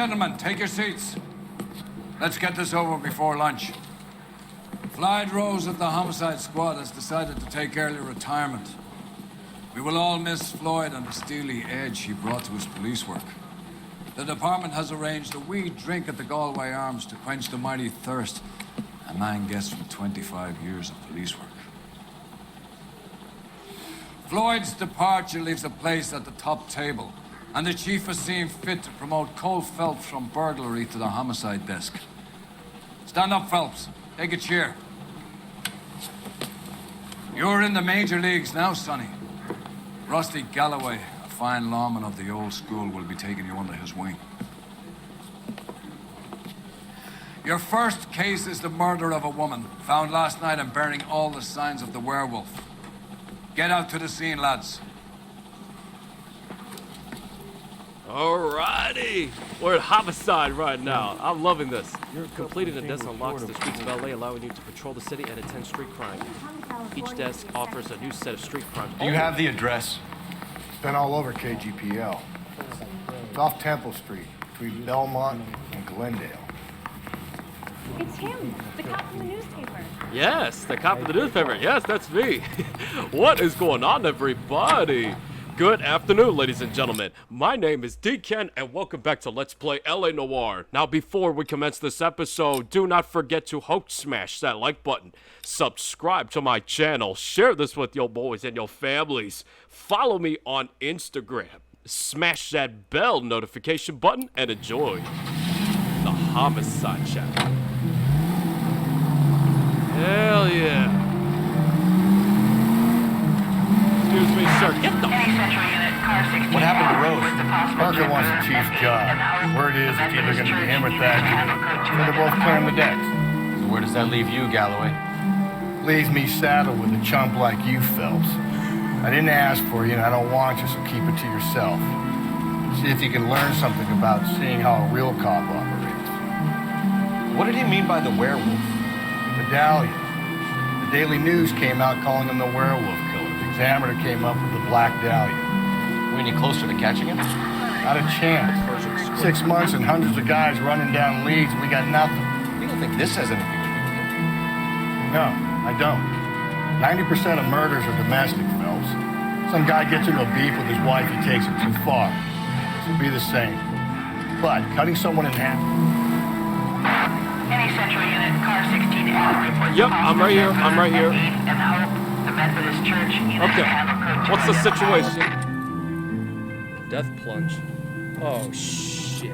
gentlemen, take your seats. Let's get this over before lunch. Floyd Rose of the Homicide Squad has decided to take early retirement. We will all miss Floyd and the steely edge he brought to his police work. The department has arranged a wee drink at the Galway Arms to quench the mighty thirst a man gets from 25 years of police work. Floyd's departure leaves a place at the top table, and the chief has seen fit to promote Cole Phelps from burglary to the homicide desk. Stand up, Phelps. Take a chair. You're in the major leagues now, Sonny. Rusty Galloway, a fine lawman of the old school, will be taking you under his wing. Your first case is the murder of a woman, found last night and bearing all the signs of the werewolf. Get out to the scene, lads. Alrighty, we're at Homicide right now. I'm loving this. Completing a desk unlocks the streets of LA, allowing you to patrol the city and attend street crime. Each desk offers a new set of street crimes. Do you have the address? It's been all over KGPL. It's off Temple Street, between Belmont and Glendale. It's him, the cop from the newspaper. Yes, the cop of the newspaper. Yes, that's me. What is going on, everybody? Good afternoon, ladies and gentlemen. My name is DKEN, and welcome back to Let's Play LA Noire. Now, before we commence this episode, do not forget to smash that like button, subscribe to my channel, share this with your boys and your families, follow me on Instagram, smash that bell notification button, and enjoy the Homicide chapter. Hell yeah. Excuse me, sir. Get the... What happened to Rose? Parker wants the chief's job. Word is it's either going to be him or Thatcher. So they're both clearing the decks. So where does that leave you, Galloway? Leaves me saddled with a chump like you, Phelps. I didn't ask for you and I don't want you, so keep it to yourself. See if you can learn something about seeing how a real cop operates. What did he mean by the werewolf? Medallion. The Daily News came out calling him the werewolf killer. The Examiner came up with the Black Dahlia. We any closer to catching him? Not a chance. 6 months and hundreds of guys running down leads, and we got nothing. You don't think this has anything to do with it? No, I don't. 90% of murders are domestic, Phelps. Some guy gets into a beef with his wife, he takes it too far. This will be the same. But cutting someone in half. Any central unit, car 16L. Yep, I'm right here. I'm right here. And Hope, the Methodist Church. Okay. What's the situation? Death plunge. Oh, shit.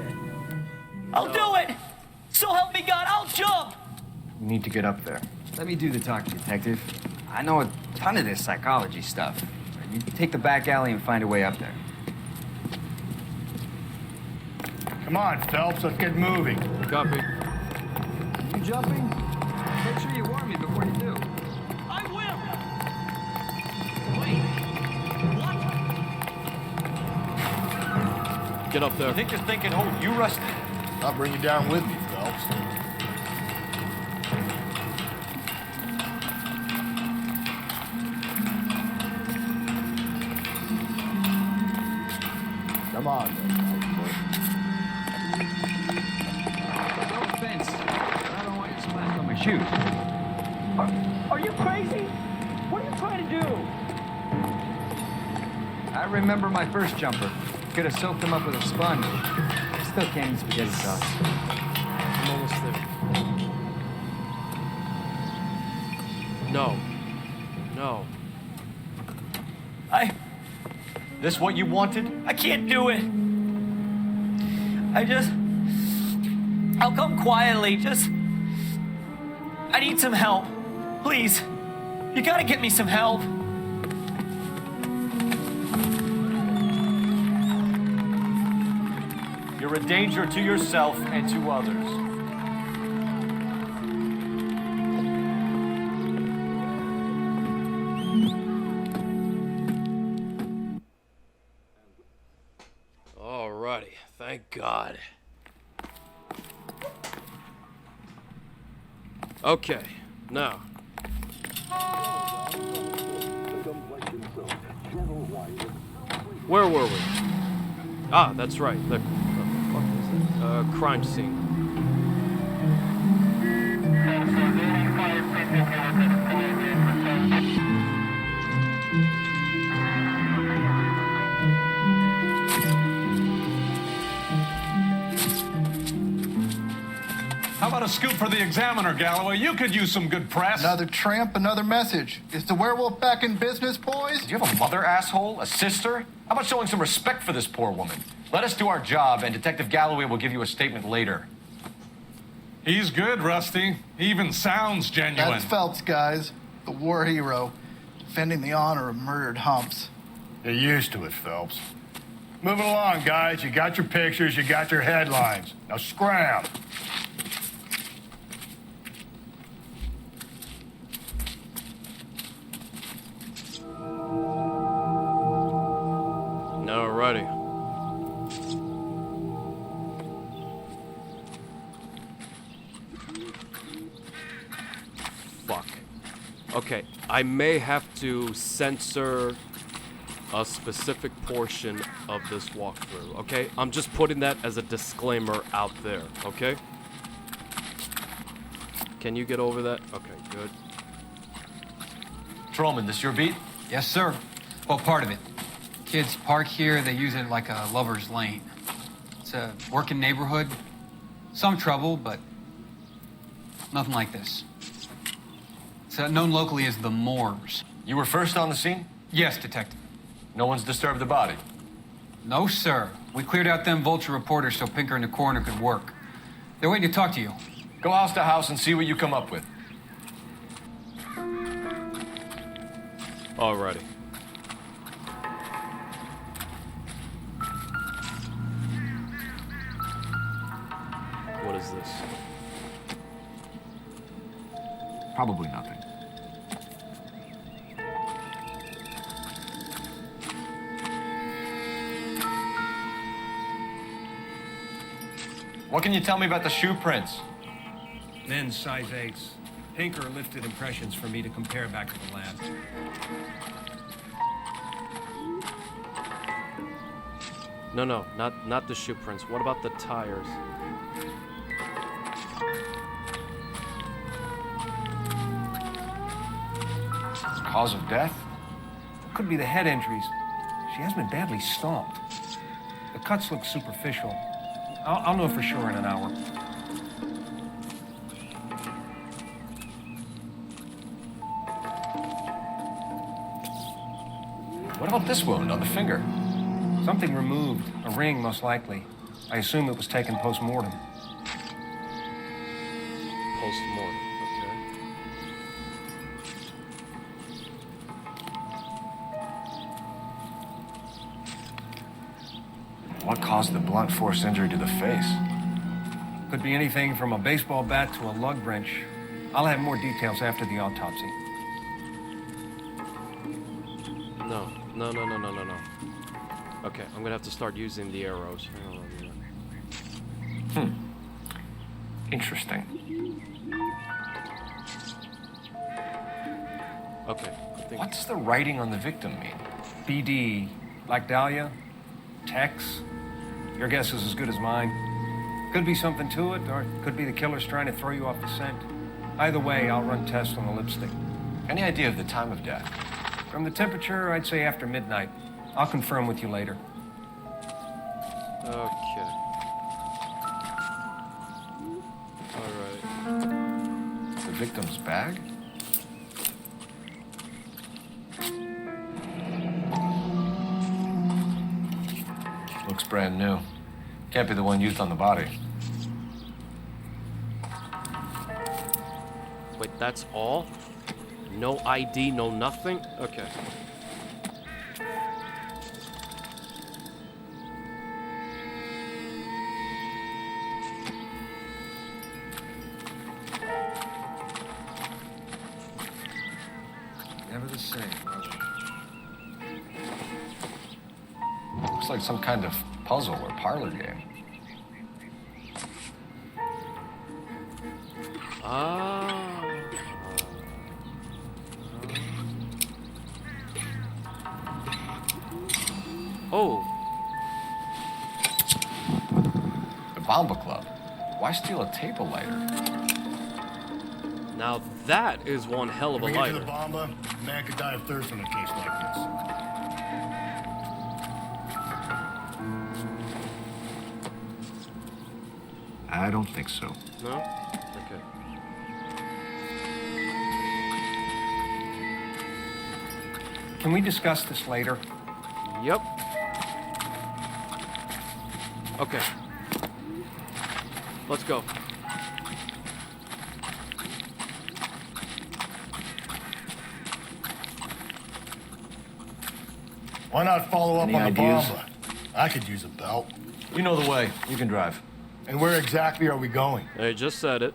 I'll do it! So help me God, I'll jump! You need to get up there. Let me do the talking, detective. I know a ton of this psychology stuff. You take the back alley and find a way up there. Come on, Phelps, let's get moving. Copy. You jumping? Make sure you warn me before you do. I will! Wait, what? Get up there. I think you're thinking, oh, you, Rusty? I'll bring you down with me, Phelps. Come on, then. No offense, but I don't want you splashed on my shoes. Are you crazy? What are you trying to do? I remember my first jumper. Could have soaked them up with a sponge. Still can't eat spaghetti sauce. I'm almost there. No. No. This what you wanted? I can't do it. I'll come quietly, I need some help. Please. You gotta get me some help. You're a danger to yourself and to others. Alrighty. Thank God. Okay. Now. Where were we? Ah, that's right. The fuck is it? crime scene. How about a scoop for the Examiner, Galloway? You could use some good press. Another tramp, another message. Is the werewolf back in business, boys? Do you have a mother, asshole? A sister? How about showing some respect for this poor woman? Let us do our job, and Detective Galloway will give you a statement later. He's good, Rusty. He even sounds genuine. That's Phelps, guys. The war hero. Defending the honor of murdered humps. You're used to it, Phelps. Moving along, guys. You got your pictures, you got your headlines. Now scram. Alrighty. Fuck. Okay, I may have to censor a specific portion of this walkthrough, okay? I'm just putting that as a disclaimer out there, okay? Can you get over that? Okay, good. Trollman, this your beat? Yes, sir. Well, part of it. Kids park here, they use it like a lover's lane. It's a working neighborhood. Some trouble, but nothing like this. It's known locally as the Moors. You were first on the scene? Yes, Detective. No one's disturbed the body? No, sir. We cleared out them vulture reporters so Pinker and the coroner could work. They're waiting to talk to you. Go house to house and see what you come up with. Alrighty. What is this? Probably nothing. What can you tell me about the shoe prints? Men's size 8s. Pinker lifted impressions for me to compare back to the lab. No, not the shoe prints. What about the tires? Cause of death? Could be the head injuries. She has been badly stomped. The cuts look superficial. I'll know for sure in an hour. What about this wound on the finger? Something removed. A ring, most likely. I assume it was taken post-mortem. Post-mortem, okay. What caused the blunt force injury to the face? Could be anything from a baseball bat to a lug wrench. I'll have more details after the autopsy. No. Okay, I'm gonna have to start using the arrows. Hang on. Interesting. Okay, I think... What does the writing on the victim mean? BD, like Dahlia, Tex. Your guess is as good as mine. Could be something to it, or it could be the killer's trying to throw you off the scent. Either way, I'll run tests on the lipstick. Any idea of the time of death? From the temperature, I'd say after midnight. I'll confirm with you later. Okay. Alright. The victim's bag? Looks brand new. Can't be the one used on the body. Wait, that's all? No ID, no nothing? Okay. Never the same, Roger. Looks like some kind of puzzle or parlor game. Oh. The Bomba Club. Why steal a table lighter? Now that is one hell of a When we get to lighter. the Bomba, a man could die of thirst in a case like this. I don't think so. No? Okay. Can we discuss this later? Yep. Okay. Let's go. Why not follow up Any on the ideas? Bomba? I could use a belt. You know the way. You can drive. And where exactly are we going? I just said it.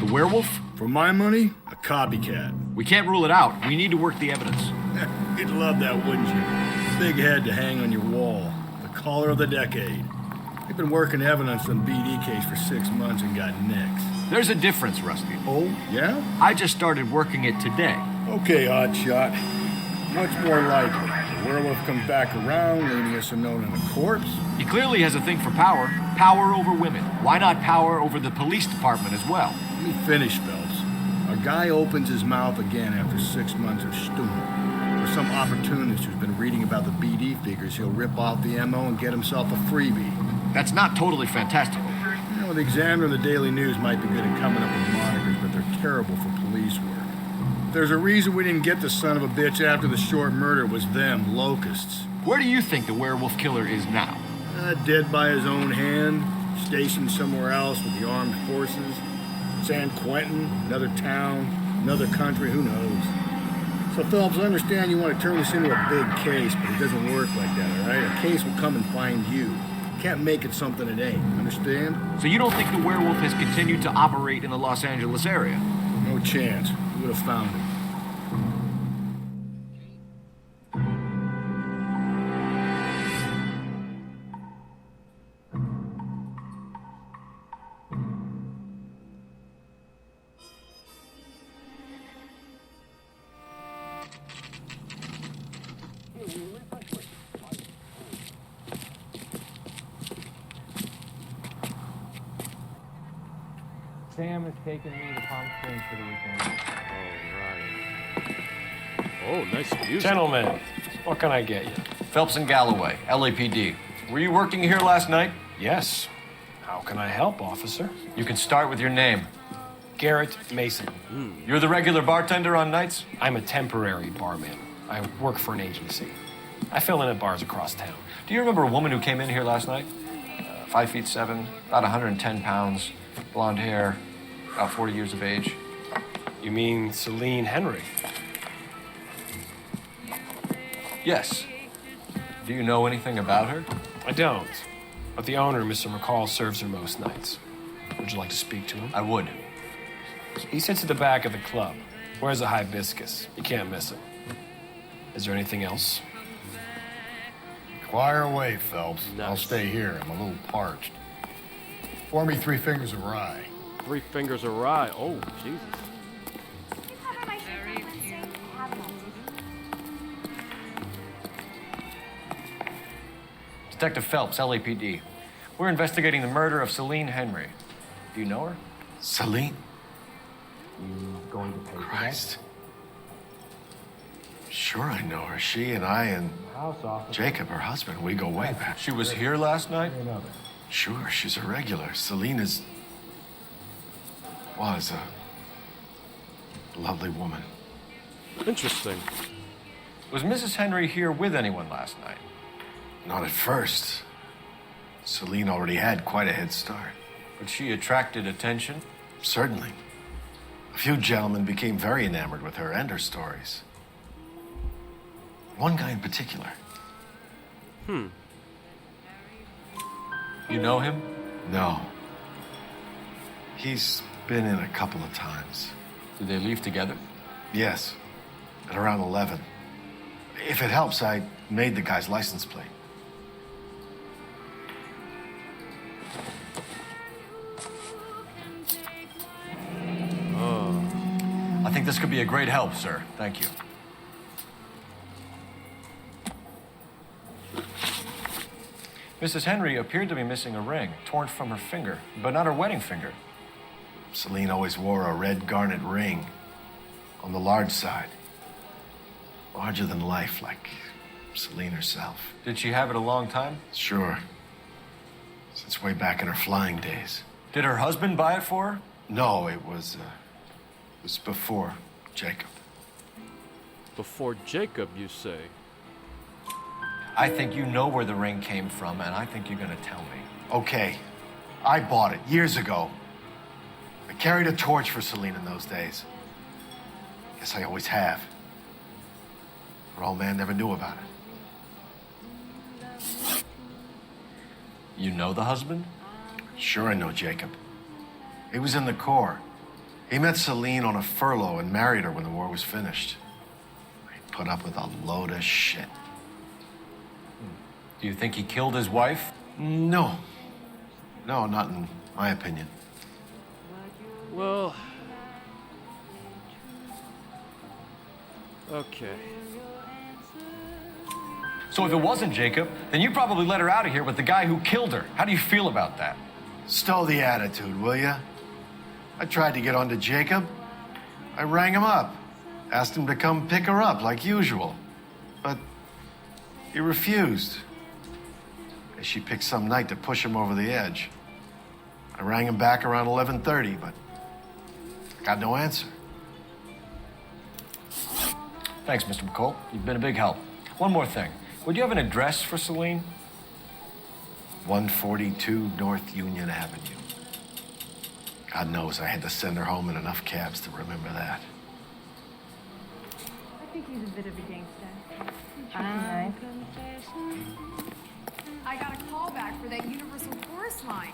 The werewolf? For my money, a copycat. We can't rule it out. We need to work the evidence. You'd love that, wouldn't you? Big head to hang on your wall. The caller of the decade. They've been working evidence on BD case for 6 months and got nicks. There's a difference, Rusty. Oh, yeah? I just started working it today. Okay, hotshot. What's more likely? The werewolf comes back around, leaving us a note on a corpse? He clearly has a thing for power. Power over women. Why not power over the police department as well? Let me finish, Phelps. A guy opens his mouth again after 6 months of stewing. For some opportunist who's been reading about the BD figures, he'll rip off the MO and get himself a freebie. That's not totally fantastical. You know, the Examiner and the Daily News might be good at coming up with monikers, but they're terrible for police work. There's a reason we didn't get the son of a bitch after the short murder was them, locusts. Where do you think the werewolf killer is now? Dead by his own hand, stationed somewhere else with the armed forces. San Quentin, another town, another country, who knows? So, Phelps, I understand you want to turn this into a big case, but it doesn't work like that, all right? A case will come and find you. Can't make it something it ain't, understand? So you don't think the werewolf has continued to operate in the Los Angeles area? No chance. We would have found him. Sam is taking me to Palm Springs for the weekend. All right. Oh, nice music. Gentlemen, what can I get you? Phelps and Galloway, LAPD. Were you working here last night? Yes. How can I help, officer? You can start with your name. Garrett Mason. You're the regular bartender on nights? I'm a temporary barman. I work for an agency. I fill in at bars across town. Do you remember a woman who came in here last night? 5'7", about 110 pounds, blonde hair, about 40 years of age. You mean Celine Henry? Yes. Do you know anything about her? I don't. But the owner, Mr. McCall, serves her most nights. Would you like to speak to him? I would. He sits at the back of the club. Wears a hibiscus. You can't miss him. Is there anything else? Fire away, Phelps. Nice. I'll stay here. I'm a little parched. Pour me 3 fingers of rye. 3 fingers of rye. Oh, Jesus. Detective Phelps, LAPD. We're investigating the murder of Celine Henry. Do you know her? Celine? You going to pay Christ. Sure I know her. She and I and for that? House officer. Jacob, her husband, we go way back. She was here last night? Sure, she's a regular. Celine was a lovely woman. Interesting. Was Mrs. Henry here with anyone last night? Not at first. Celine already had quite a head start. But she attracted attention? Certainly. A few gentlemen became very enamored with her and her stories. One guy in particular. Hmm. You know him? No. He's been in a couple of times. Did they leave together? Yes. At around 11. If it helps, I made the guy's license plate. I think this could be a great help, sir. Thank you. Mrs. Henry appeared to be missing a ring, torn from her finger, but not her wedding finger. Celine always wore a red garnet ring on the large side. Larger than life, like Celine herself. Did she have it a long time? Sure. Since way back in her flying days. Did her husband buy it for her? No, it was before Jacob. Before Jacob, you say? I think you know where the ring came from, and I think you're gonna tell me. Okay, I bought it years ago. I carried a torch for Celine in those days. Guess I always have. Her old man never knew about it. You know the husband? Sure I know Jacob. He was in the Corps. He met Celine on a furlough and married her when the war was finished. He put up with a load of shit. Do you think he killed his wife? No. No, not in my opinion. Well... Okay. So if it wasn't Jacob, then you probably let her out of here with the guy who killed her. How do you feel about that? Stow the attitude, will ya? I tried to get onto Jacob. I rang him up, asked him to come pick her up like usual. But he refused. She picked some night to push him over the edge. I rang him back around 11:30, but got no answer. Thanks, Mr. McCall. You've been a big help. One more thing. Would you have an address for Celine? 142 North Union Avenue. God knows I had to send her home in enough cabs to remember that. I think he's a bit of a gangster. I got a call back for that Universal Chorus line.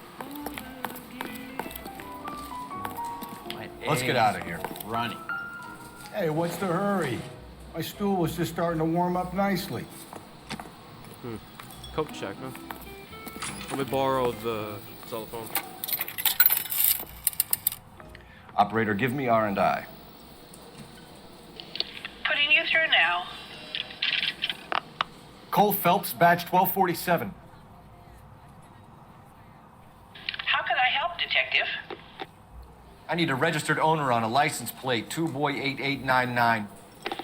Let's get out of here. Running. Hey, what's the hurry? My stool was just starting to warm up nicely. Coat check, huh? Let me borrow the telephone. Operator, give me R&I. Putting you through now. Cole Phelps, badge 1247. How can I help, Detective? I need a registered owner on a license plate, 2boy8899.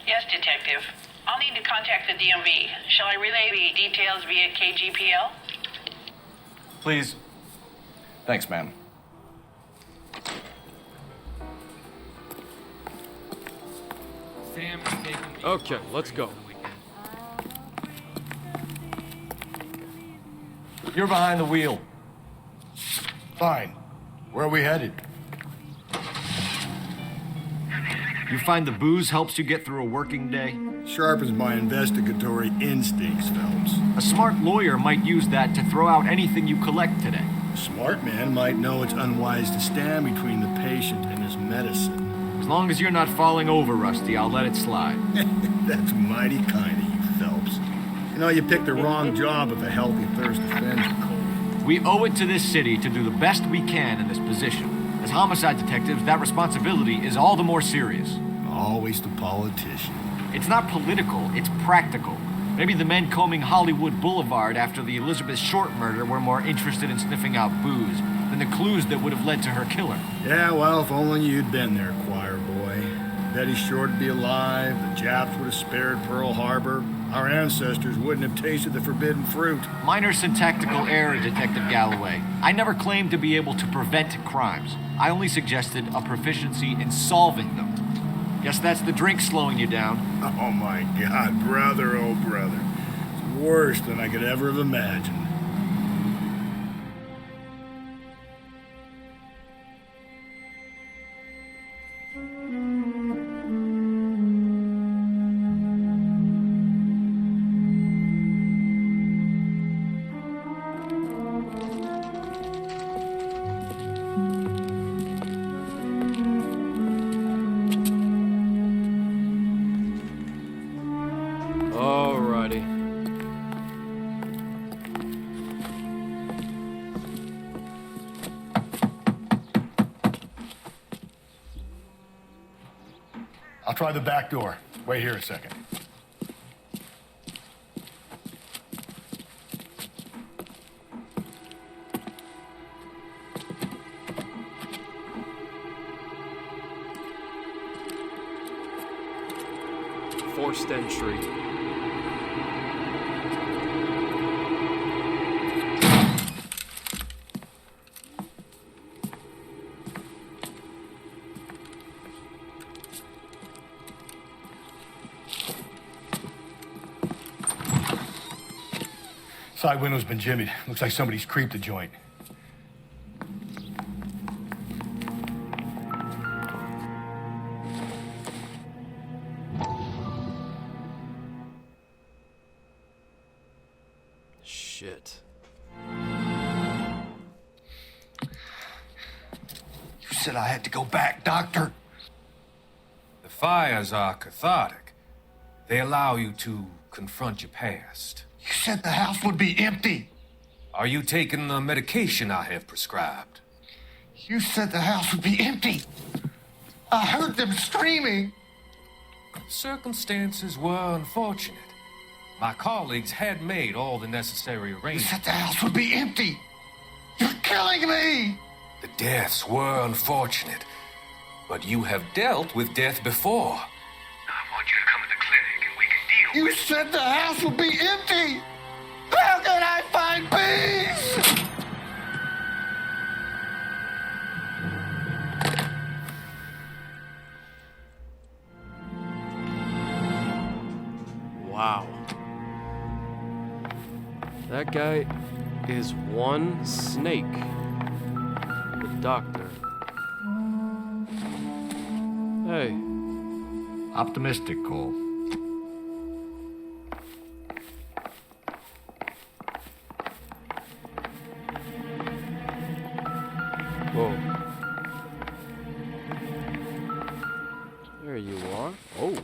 Yes, Detective. I'll need to contact the DMV. Shall I relay the details via KGPL? Please. Thanks, ma'am. Sam is taking me. Okay, let's go. You're behind the wheel. Fine. Where are we headed? You find the booze helps you get through a working day? Sharpens my investigatory instincts, Phelps. A smart lawyer might use that to throw out anything you collect today. A smart man might know it's unwise to stand between the patient and his medicine. As long as you're not falling over, Rusty, I'll let it slide. That's mighty kind of you, Phelps. You know, you picked the wrong job of a healthy thirst offender, Cole. We owe it to this city to do the best we can in this position. As homicide detectives, that responsibility is all the more serious. Always the politician. It's not political, it's practical. Maybe the men combing Hollywood Boulevard after the Elizabeth Short murder were more interested in sniffing out booze than the clues that would have led to her killer. Yeah, well, if only you'd been there, choir boy. Betty Short would be alive, the Japs would have spared Pearl Harbor, our ancestors wouldn't have tasted the forbidden fruit. Minor syntactical error, Detective Galloway. I never claimed to be able to prevent crimes. I only suggested a proficiency in solving them. Guess that's the drink slowing you down. Oh my God, brother, oh brother. It's worse than I could ever have imagined. Alrighty. I'll try the back door. Wait here a second. first entry. Side window's been jimmied. Looks like somebody's creeped the joint. Shit. You said I had to go back, Doctor. The fires are cathartic. They allow you to confront your past. You said the house would be empty. Are you taking the medication I have prescribed? You said the house would be empty. I heard them screaming. Circumstances were unfortunate. My colleagues had made all the necessary You arrangements. said the house would be empty. You're killing me. The deaths were unfortunate, but you have dealt with death before. I want you to come to the clinic and we can deal. You said the house would be empty. How can I find peace? Wow. That guy is one snake. The doctor. Hey. Optimistic, Cole. Whoa. There you are. Oh.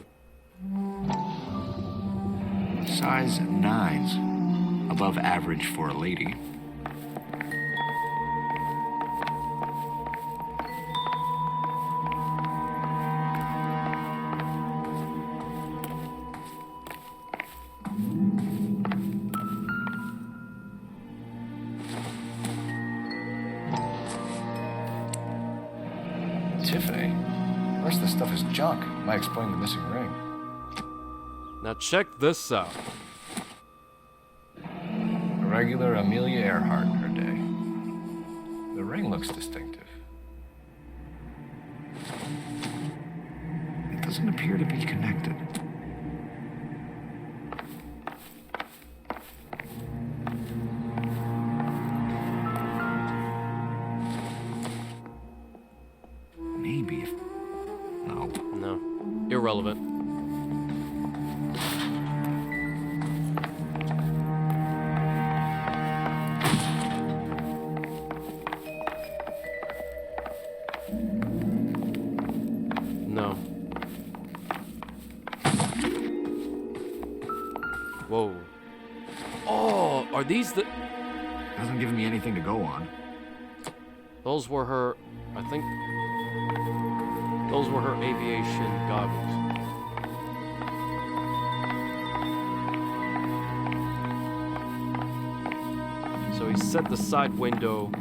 Size 9s. Above average for a lady. Tiffany? The rest of this stuff is junk. Might explain the missing ring. Now check this out. A regular Amelia Earhart in her day. The ring looks distinctive. It doesn't appear to be connected. Maybe if... No. No. Irrelevant. No. Whoa. Oh, are these the... Hasn't given me anything to go on. Those were her... I think... Those were her aviation goggles. So he set the side window.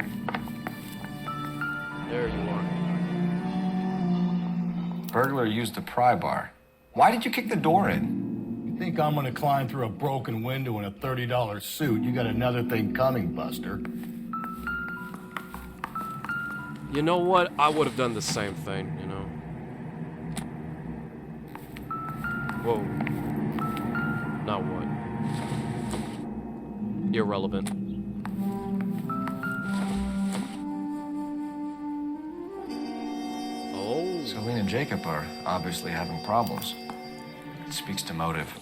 There you are. Burglar used the pry bar. Why did you kick the door in? You think I'm gonna climb through a broken window in a $30 suit? You got another thing coming, Buster. You know what? I would have done the same thing, you know. Whoa. Now what? Irrelevant. Oh. Celine and Jacob are obviously having problems. It speaks to motive.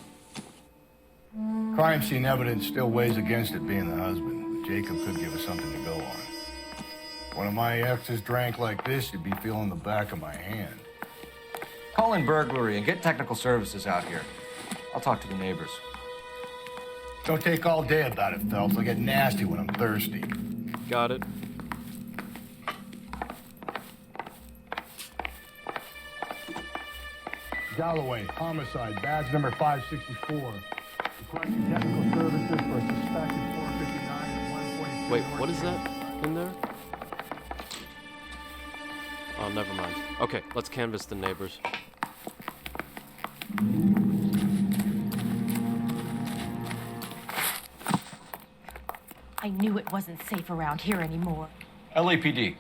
Crime scene evidence still weighs against it being the husband, but Jacob could give us something to go on. One of my exes drank like this, you'd be feeling the back of my hand. Call in burglary and get technical services out here. I'll talk to the neighbors. Don't take all day about it, Phelps. I'll get nasty when I'm thirsty. Got it. Galloway, homicide, badge number 564. Requesting technical services for a suspected 459 at 1.2. Wait, what is that in there? Oh, never mind. Okay, let's canvass the neighbors. I knew it wasn't safe around here anymore. LAPD.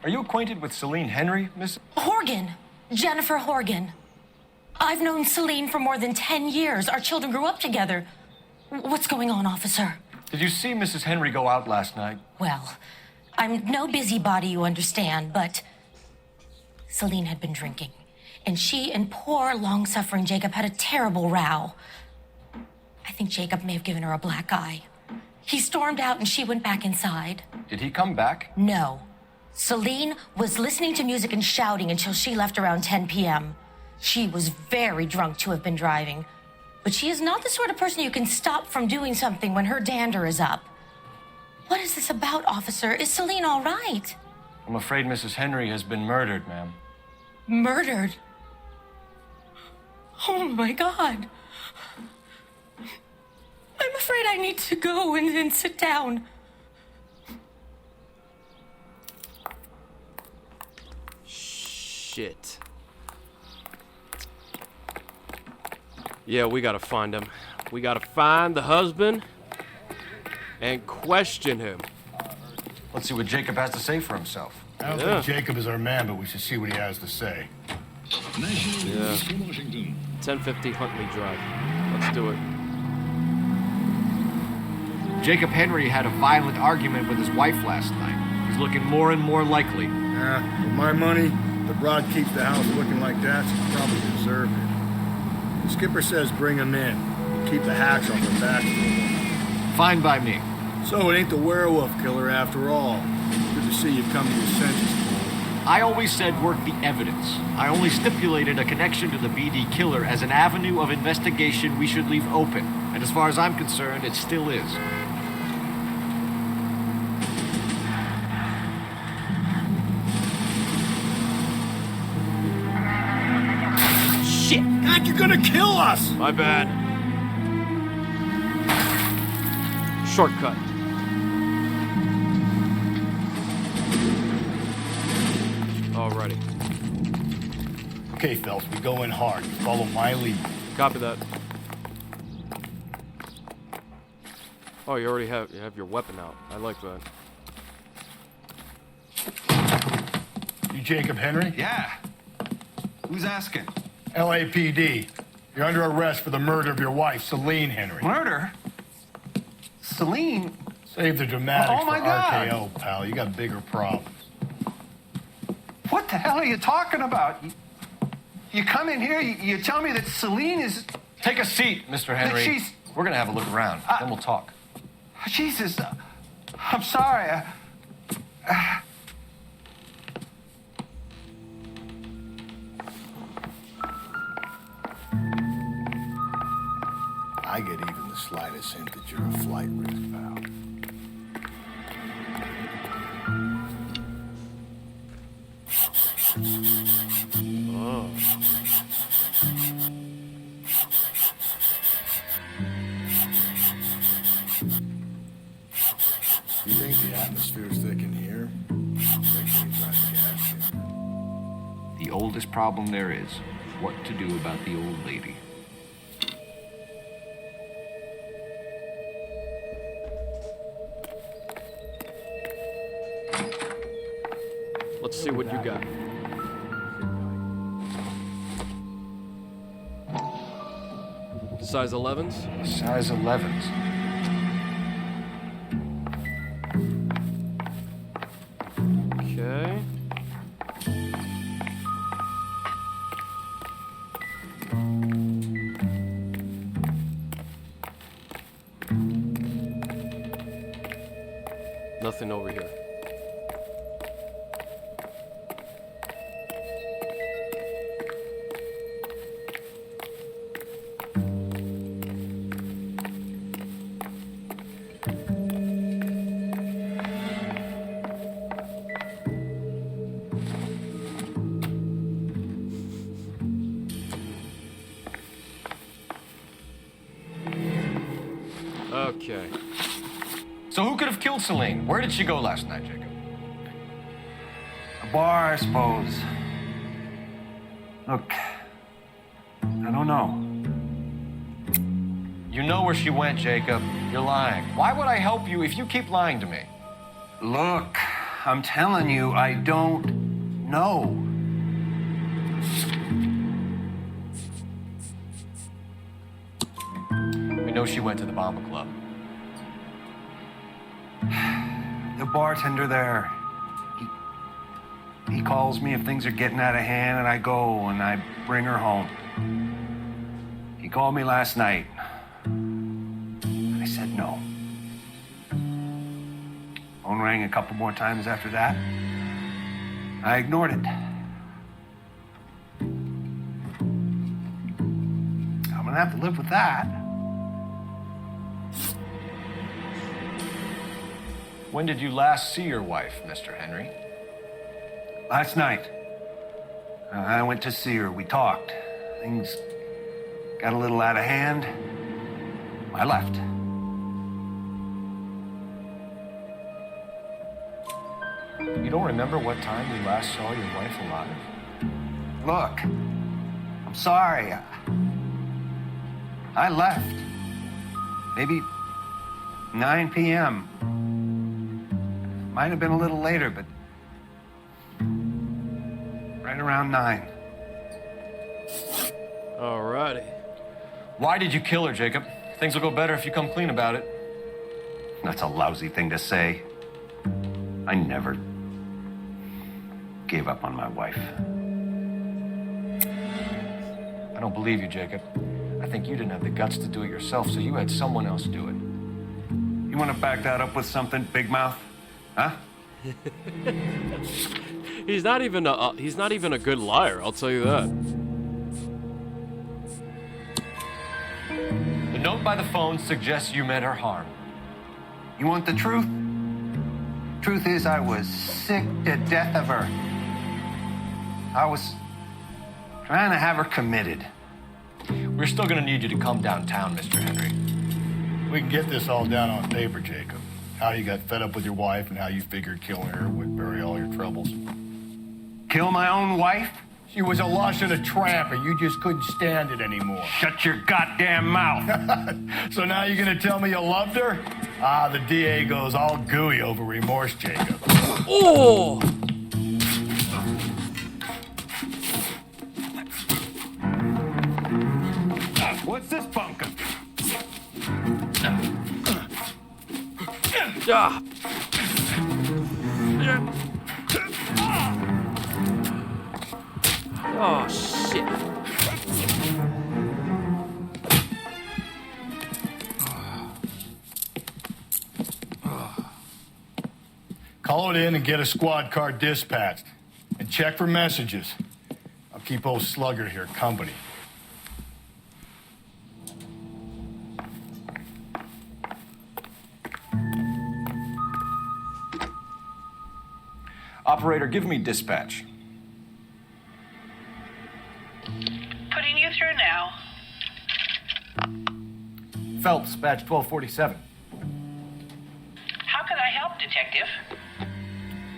Are you acquainted with Celine Henry, Miss? Horgan. Jennifer Horgan. I've known Celine for more than 10 years. Our children grew up together. What's going on, officer? Did you see Mrs. Henry go out last night? Well, I'm no busybody, you understand, but Celine had been drinking. And she and poor, long-suffering Jacob had a terrible row. I think Jacob may have given her a black eye. He stormed out and she went back inside. Did he come back? No. Celine was listening to music and shouting until she left around 10 p.m. She was very drunk to have been driving. But she is not the sort of person you can stop from doing something when her dander is up. What is this about, officer? Is Celine all right? I'm afraid Mrs. Henry has been murdered, ma'am. Murdered? Oh, my God. I'm afraid I need to go and sit down. Shit. Yeah, we gotta find him. We gotta find the husband and question him. Let's see what Jacob has to say for himself. I don't think Jacob is our man, but we should see what he has to say. Yeah. 1050 Huntley Drive. Let's do it. Jacob Henry had a violent argument with his wife last night. He's looking more and more likely. Yeah, with my money, the broad keeps the house looking like that, she probably deserved it. The skipper says bring him in. Keep the hacks on their backs for a while. Fine by me. So it ain't the werewolf killer after all. Good to see you've come to your senses. I always said work the evidence. I only stipulated a connection to the BD killer as an avenue of investigation we should leave open. And as far as I'm concerned, it still is. Shit! God, you're gonna kill us! My bad. Shortcut. Alrighty. Okay, Phelps, we go in hard. You follow my lead. Copy that. Oh, you already have your weapon out. I like that. You Jacob Henry? Yeah. Who's asking? LAPD. You're under arrest for the murder of your wife, Celine Henry. Murder? Celine? Save the dramatics Oh, my for God. RKO, pal. You got bigger problems. What the hell are you talking about? You come in here, you tell me that Celine is... Take a seat, Mr. Henry. She's... We're gonna have a look around, then we'll talk. Jesus, I'm sorry. I get even the slightest hint that you're a flight risk, pal. Oh. You think the atmosphere's thick in here? The oldest problem there is what to do about the old lady. Let's see what you got. Size 11s? Size 11s. Okay. Nothing over here. Okay. So who could have killed Celine? Where did she go last night, Jacob? A bar, I suppose. Look, I don't know. You know where she went, Jacob. You're lying. Why would I help you if you keep lying to me? Look, I'm telling you, I don't know. We know she went to the Bomba Club. The bartender there, he calls me if things are getting out of hand, and I go and I bring her home. He called me last night. I said no. Phone rang a couple more times after that. I ignored it. I'm gonna have to live with that. When did you last see your wife, Mr. Henry? Last night. I went to see her. We talked. Things got a little out of hand. I left. You don't remember what time you last saw your wife alive? Look, I'm sorry. I left. Maybe 9 p.m. Might have been a little later, but right around 9. Alrighty. Why did you kill her, Jacob? Things will go better if you come clean about it. That's a lousy thing to say. I never gave up on my wife. I don't believe you, Jacob. I think you didn't have the guts to do it yourself, so you had someone else do it. You want to back that up with something, Big Mouth? Huh? He's not even a good liar, I'll tell you that. The note by the phone suggests you meant her harm. You want the truth? Truth is, I was sick to death of her. I was trying to have her committed. We're still gonna need you to come downtown, Mr. Henry. We can get this all down on paper, Jacob. How you got fed up with your wife and how you figured killing her would bury all your troubles. Kill my own wife? She was a lush and a tramp, and you just couldn't stand it anymore. Shut your goddamn mouth. So now you're gonna tell me you loved her? Ah, the DA goes all gooey over remorse, Jacob. Oh! What's this bunker? Ah. Oh, shit. Call it in and get a squad car dispatched. And check for messages. I'll keep old Slugger here company. Operator, give me dispatch. Putting you through now. Phelps, badge 1247. How can I help, Detective?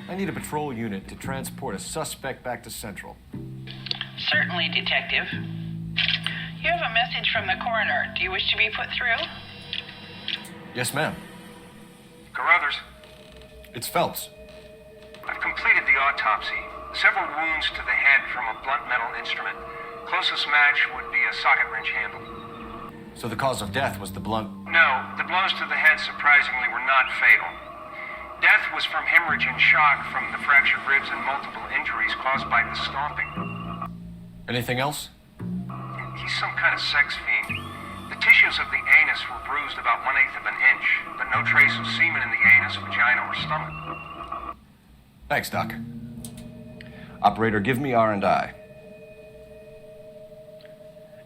I need a patrol unit to transport a suspect back to Central. Certainly, Detective. You have a message from the coroner. Do you wish to be put through? Yes, ma'am. Carruthers, It's Phelps. I've completed the autopsy. Several wounds to the head from a blunt metal instrument. Closest match would be a socket wrench handle. So the cause of death was the blunt... No, the blows to the head surprisingly were not fatal. Death was from hemorrhage and shock from the fractured ribs and multiple injuries caused by the stomping. Anything else? He's some kind of sex fiend. The tissues of the anus were bruised about 1/8 of an inch, but no trace of semen in the anus, vagina, or stomach. Thanks, Doc. Operator, give me R&I.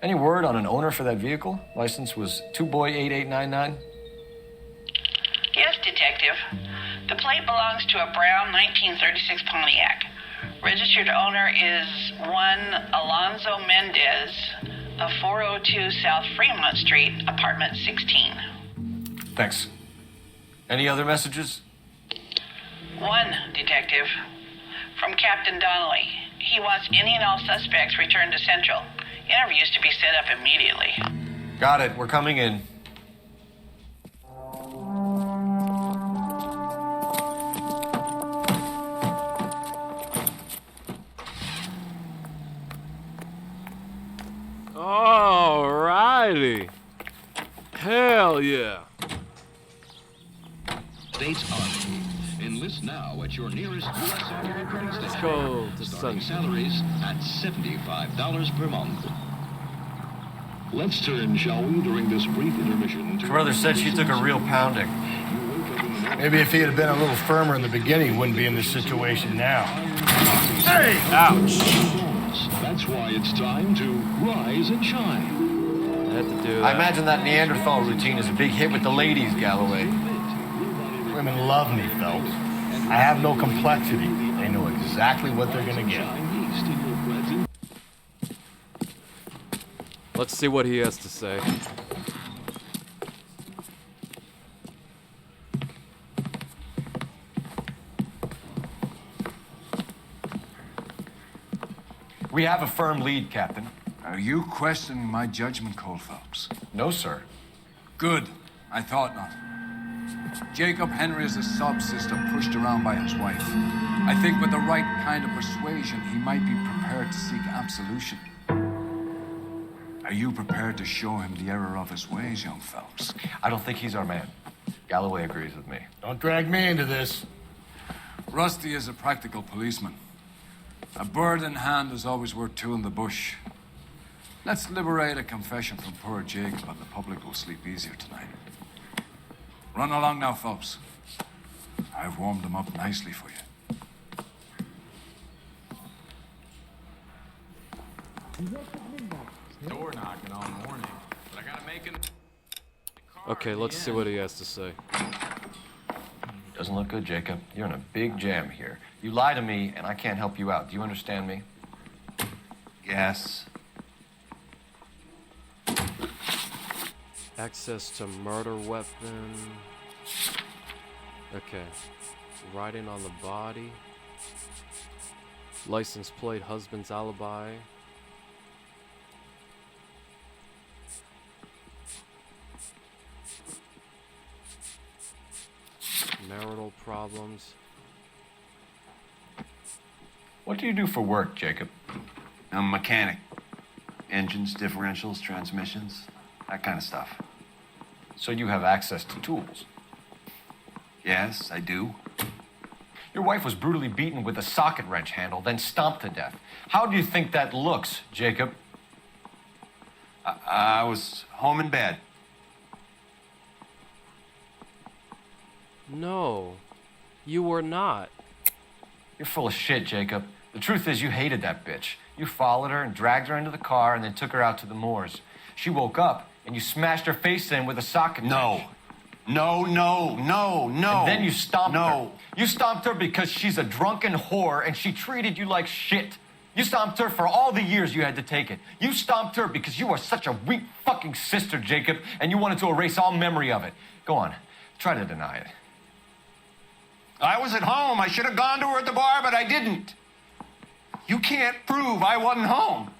Any word on an owner for that vehicle? License was 2boy8899. Yes, Detective. The plate belongs to a brown 1936 Pontiac. Registered owner is one Alonzo Mendez of 402 South Fremont Street, apartment 16. Thanks. Any other messages? One, Detective. From Captain Donnelly. He wants any and all suspects returned to Central. Interviews to be set up immediately. Got it. We're coming in. States Army. Enlist now at your nearest U.S. Army recruiting station. Let's go to Starting Sun. salaries at $75 per month. Let's turn, shall we, during this brief intermission to... His brother said she took a real pounding. Maybe if he had been a little firmer in the beginning, he wouldn't be in this situation now. Hey! Ouch! That's why it's time to rise and shine. I had to do that. I imagine that Neanderthal routine is a big hit with the ladies, Galloway. Women love me, Phelps. I have no complexity. They know exactly what they're gonna get. Let's see what he has to say. We have a firm lead, Captain. Are you questioning my judgment call, Phelps? No, sir. Good. I thought not. Jacob Henry is a sob-sister pushed around by his wife. I think with the right kind of persuasion, he might be prepared to seek absolution. Are you prepared to show him the error of his ways, young Phelps? I don't think he's our man. Galloway agrees with me. Don't drag me into this. Rusty is a practical policeman. A bird in hand is always worth two in the bush. Let's liberate a confession from poor Jacob, and the public will sleep easier tonight. Run along now, Phelps. I've warmed them up nicely for you. Door knocking all morning, but I gotta make it. Okay, let's see what he has to say. Doesn't look good, Jacob. You're in a big jam here. You lie to me, and I can't help you out. Do you understand me? Yes. Access to murder weapon. Okay. Writing on the body. License plate, husband's alibi. Marital problems. What do you do for work, Jacob? I'm a mechanic. Engines, differentials, transmissions, that kind of stuff. So you have access to tools? Yes, I do. Your wife was brutally beaten with a socket wrench handle, then stomped to death. How do you think that looks, Jacob? I was home in bed. No, you were not. You're full of shit, Jacob. The truth is you hated that bitch. You followed her and dragged her into the car and then took her out to the moors. She woke up and you smashed her face in with a socket wrench. No. And then you stomped her. You stomped her because she's a drunken whore and she treated you like shit. You stomped her for all the years you had to take it. You stomped her because you are such a weak fucking sister, Jacob, and you wanted to erase all memory of it. Go on, try to deny it. I was at home. I should have gone to her at the bar, but I didn't. You can't prove I wasn't home.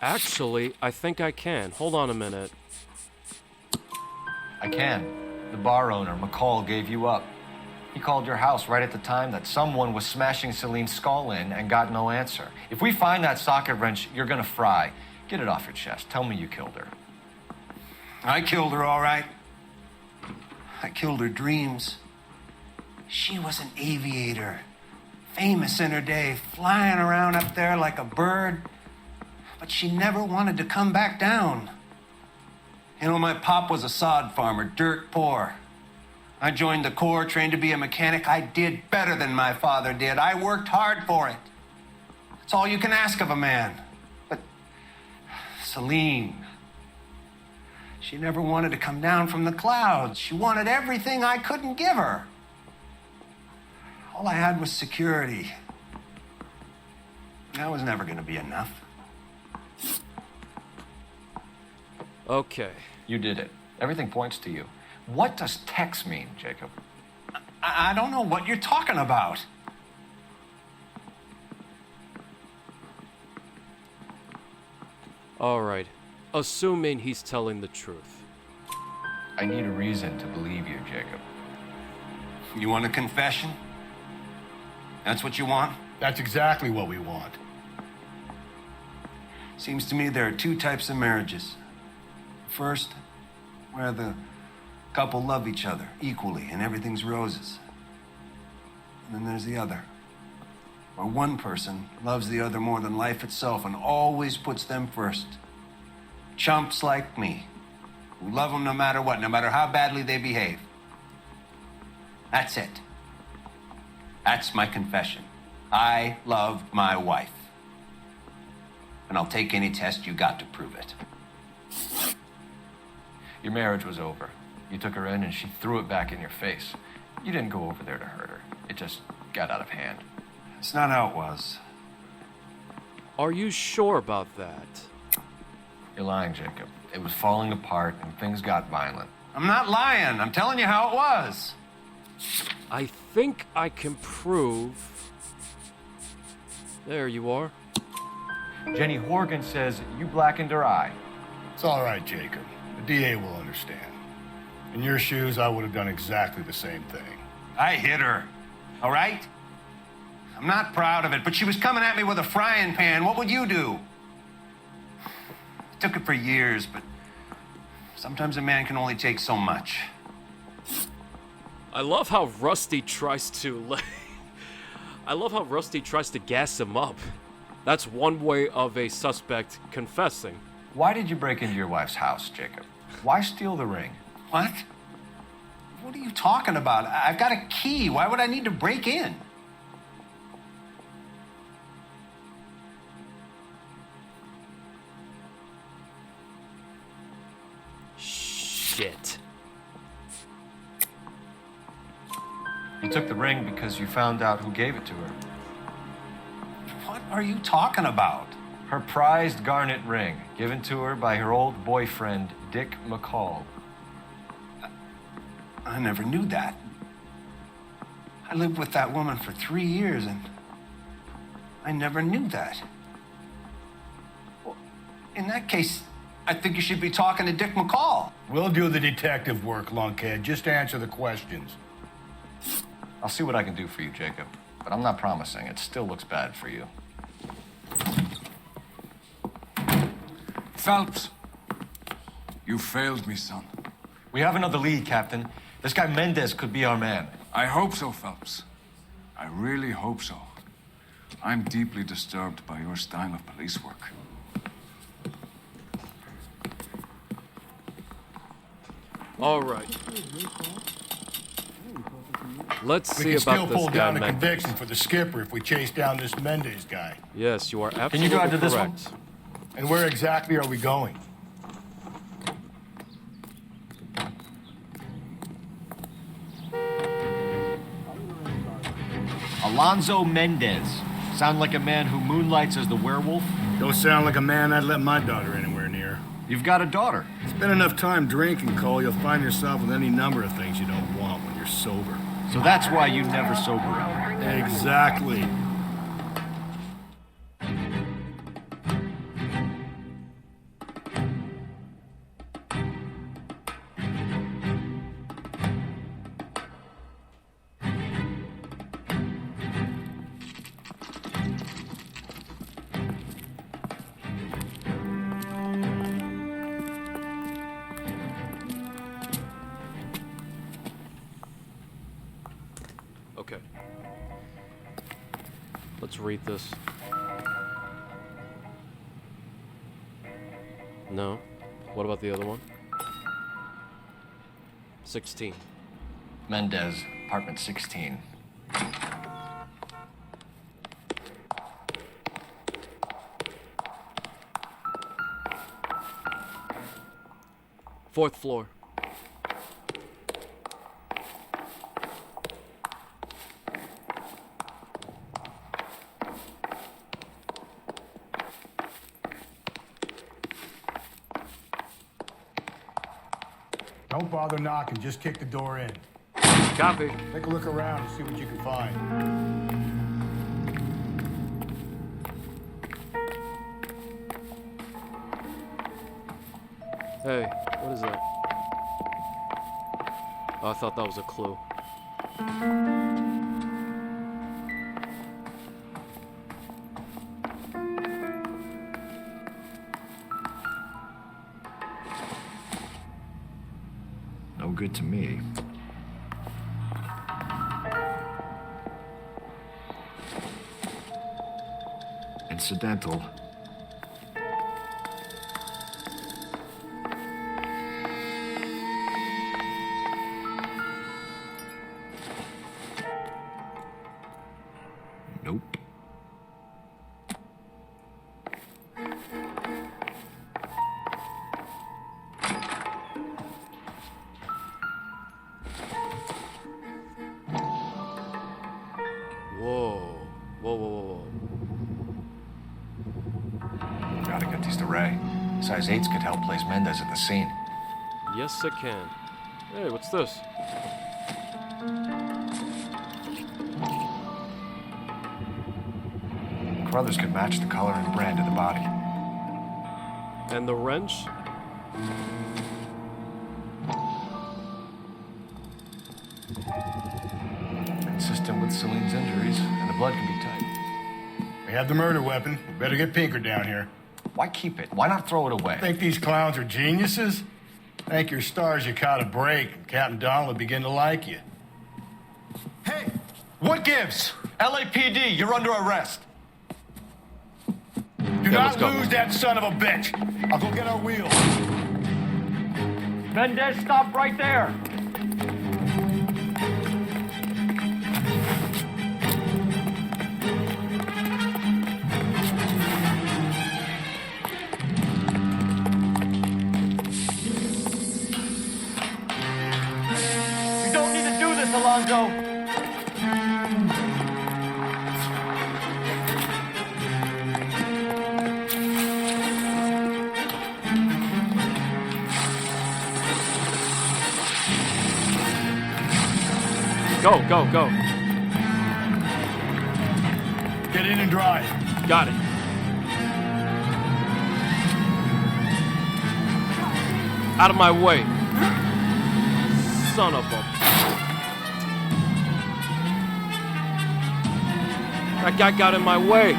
Actually, I think I can. Hold on a minute. I can. The bar owner, McCall, gave you up. He called your house right at the time that someone was smashing Celine's skull in and got no answer. If we find that socket wrench, you're gonna fry. Get it off your chest. Tell me you killed her. I killed her, all right. I killed her dreams. She was an aviator, famous in her day, flying around up there like a bird, but she never wanted to come back down. You know, my pop was a sod farmer, dirt poor. I joined the Corps, trained to be a mechanic. I did better than my father did. I worked hard for it. That's all you can ask of a man. But Celine, she never wanted to come down from the clouds. She wanted everything I couldn't give her. All I had was security. That was never going to be enough. Okay. You did it. Everything points to you. What does Tex mean, Jacob? I don't know what you're talking about. All right. Assuming he's telling the truth. I need a reason to believe you, Jacob. You want a confession? That's what you want? That's exactly what we want. Seems to me there are two types of marriages. First, where the Couple love each other equally and everything's roses. And then there's the other, where one person loves the other more than life itself and always puts them first. Chumps like me, who love them no matter what, no matter how badly they behave. That's it. That's my confession. I love my wife. And I'll take any test you got to prove it. Your marriage was over. You took her in and she threw it back in your face. You didn't go over there to hurt her. It just got out of hand. It's not how it was. Are you sure about that? You're lying, Jacob. It was falling apart and things got violent. I'm not lying. I'm telling you how it was. I think I can prove... There you are. Jenny Horgan says you blackened her eye. It's all right, Jacob. The DA will understand. In your shoes, I would have done exactly the same thing. I hit her, all right? I'm not proud of it, but she was coming at me with a frying pan. What would you do? It took it for years, but sometimes a man can only take so much. I love how Rusty tries to... I love how Rusty tries to gas him up. That's one way of a suspect confessing. Why did you break into your wife's house, Jacob? Why steal the ring? What? What are you talking about? I've got a key. Why would I need to break in? Shit. You took the ring because you found out who gave it to her. What are you talking about? Her prized garnet ring, given to her by her old boyfriend, Dick McCall. I never knew that. I lived with that woman for 3 years, and I never knew that. Well, in that case, I think you should be talking to Dick McCall. We'll do the detective work, lunkhead. Just answer the questions. I'll see what I can do for you, Jacob. But I'm not promising. It still looks bad for you. Phelps, you failed me, son. We have another lead, Captain. This guy Mendez could be our man. I hope so, Phelps. I really hope so. I'm deeply disturbed by your style of police work. All right. Let's see We can about still this pull guy, down a Mendez. conviction for the skipper if we chase down this Mendez guy. Yes, you are absolutely Can you drive to this correct. one? And where exactly are we going? Alonzo Mendez. Sound like a man who moonlights as the werewolf? Don't sound like a man I'd let my daughter anywhere near. You've got a daughter. Spend enough time drinking, Cole, you'll find yourself with any number of things you don't want when you're sober. So that's why you never sober up. Exactly. Okay. Let's read this. No. What about the other one? 16. Mendez, apartment 16. Fourth floor. Don't bother knocking, just kick the door in. Copy. Take a look around and see what you can find. Hey, what is that? Oh, I thought that was a clue. No good to me. Incidental. Nope. Whoa. Whoa, whoa, whoa, whoa. Gotta get these to Ray. Size 8s could help place Mendez at the scene. Yes, I can. Hey, what's this? Carruthers could match the color and brand of the body. And the wrench? Consistent with Celine's injuries, and the blood can be tight. We have the murder weapon. We better get Pinker down here. Why keep it? Why not throw it away? Think these clowns are geniuses? Thank your stars you caught a break, and Captain Donald will begin to like you. Hey, what gives? LAPD, you're under arrest. Do not lose that son of a bitch. I'll go get our wheels. Mendez, stop right there. You don't need to do this, Alonzo. Go, go, go. Get in and drive. Got it. Out of my way. Son of a... That guy got in my way.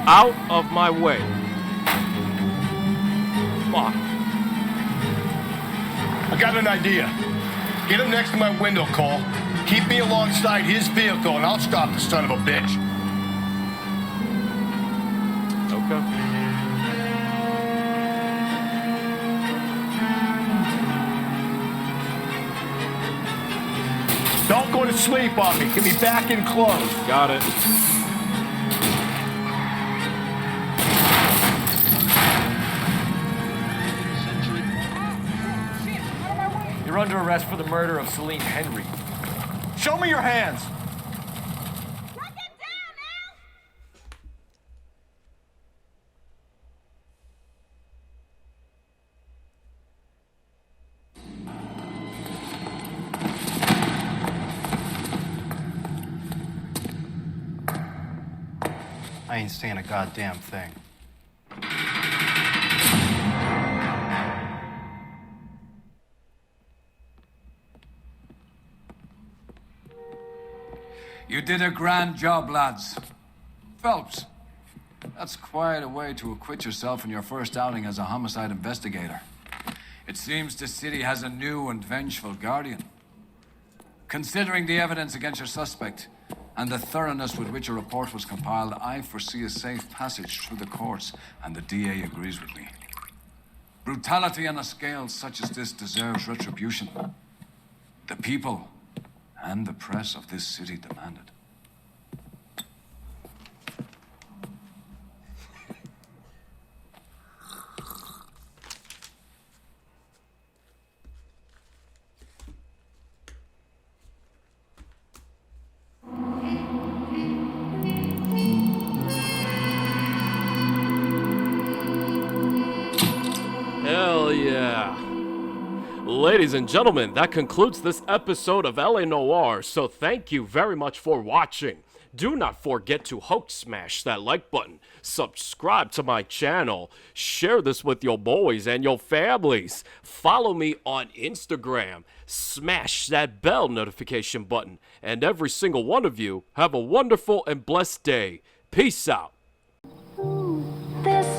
Out of my way. Fuck. I got an idea. Get him next to my window, Cole. Keep me alongside his vehicle, and I'll stop the son of a bitch. Okay. Don't go to sleep on me. Get me back in close. Got it. You're under arrest for the murder of Celine Henry. Show me your hands. I ain't saying a goddamn thing. You did a grand job, lads. Phelps, that's quite a way to acquit yourself in your first outing as a homicide investigator. It seems the city has a new and vengeful guardian. Considering the evidence against your suspect and the thoroughness with which a report was compiled, I foresee a safe passage through the courts, and the DA agrees with me. Brutality on a scale such as this deserves retribution. The people and the press of this city demand it. Hell yeah. Ladies and gentlemen, that concludes this episode of LA Noire, so thank you very much for watching. do not forget to smash that like button, subscribe to my channel, share this with your boys and your families, follow me on Instagram, smash that bell notification button, and every single one of you have a wonderful and blessed day. Peace out. This